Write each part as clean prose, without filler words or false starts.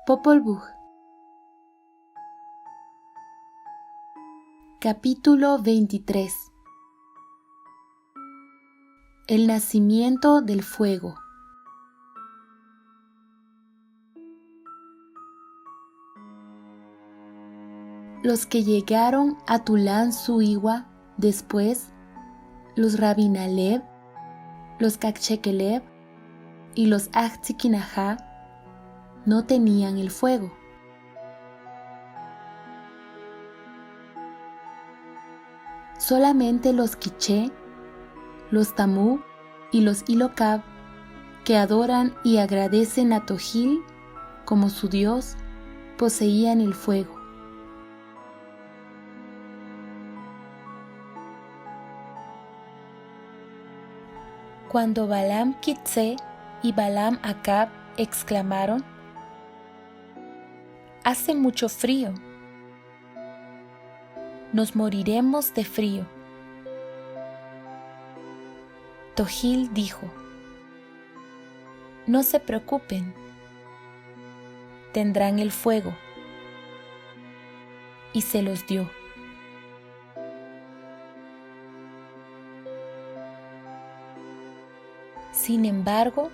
Popol Vuh. Capítulo 23. El nacimiento del fuego. Los que llegaron a Tulán Suiwa después, los Rabinalev, los Kakshekelev y los Achzikinajá, no tenían el fuego. Solamente los Quiché, los Tamú y los Ilocab, que adoran y agradecen a Tojil como su dios, poseían el fuego. Cuando Balaam Quitzé y Balaam Acab exclamaron: «Hace mucho frío, nos moriremos de frío», Tojil dijo: «No se preocupen, tendrán el fuego», y se los dio. Sin embargo,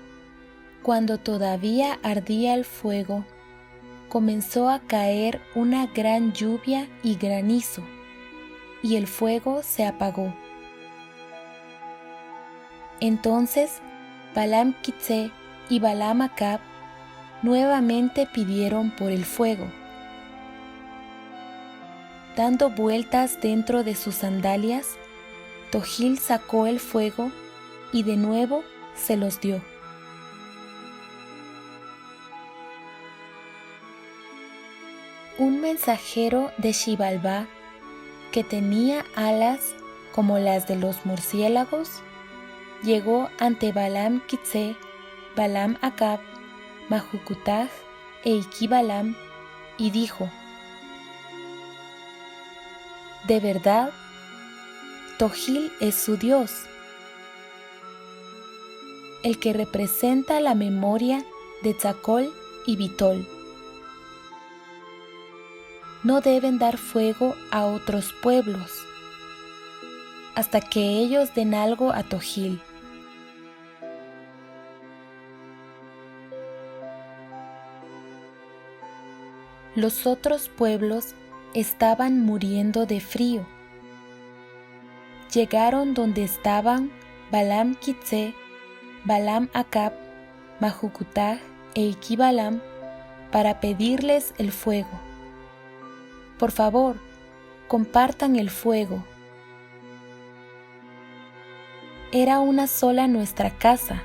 cuando todavía ardía el fuego, comenzó a caer una gran lluvia y granizo, y el fuego se apagó. Entonces Balaam Quitzé y Balaam Acab nuevamente pidieron por el fuego. Dando vueltas dentro de sus sandalias, Tojil sacó el fuego y de nuevo se los dio. Un mensajero de Xibalbá, que tenía alas como las de los murciélagos, llegó ante Balaam Quitzé, Balaam Acab, Majucutaj e Iqui-Balaam y dijo: «¿De verdad? Tojil es su dios, el que representa la memoria de Tzacol y Bitol. No deben dar fuego a otros pueblos hasta que ellos den algo a Tojil». Los otros pueblos estaban muriendo de frío. Llegaron donde estaban Balaam Quitzé, Balaam Acab, Majucutaj e Iqui-Balaam para pedirles el fuego. «Por favor, compartan el fuego. Era una sola nuestra casa.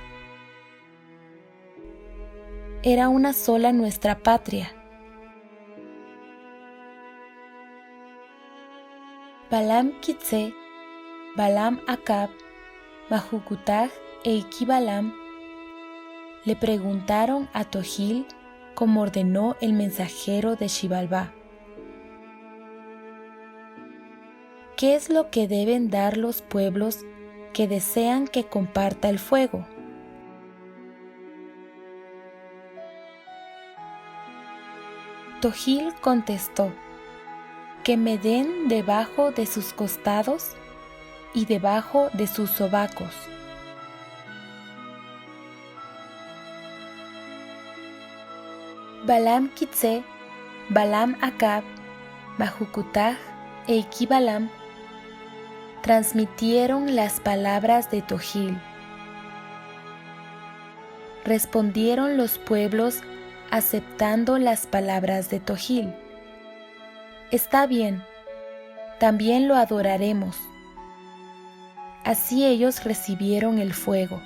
Era una sola nuestra patria». Balaam Quitzé, Balaam Acab, Majucutaj e Iqui-Balaam le preguntaron a Tojil como ordenó el mensajero de Xibalbá: «¿Qué es lo que deben dar los pueblos que desean que comparta el fuego?». Tojil contestó: «Que me den debajo de sus costados y debajo de sus sobacos». Balaam Quitzé, Balaam Acab, Majucutaj e Iqui-Balaam transmitieron las palabras de Tojil. Respondieron los pueblos aceptando las palabras de Tojil: «Está bien, también lo adoraremos». Así ellos recibieron el fuego.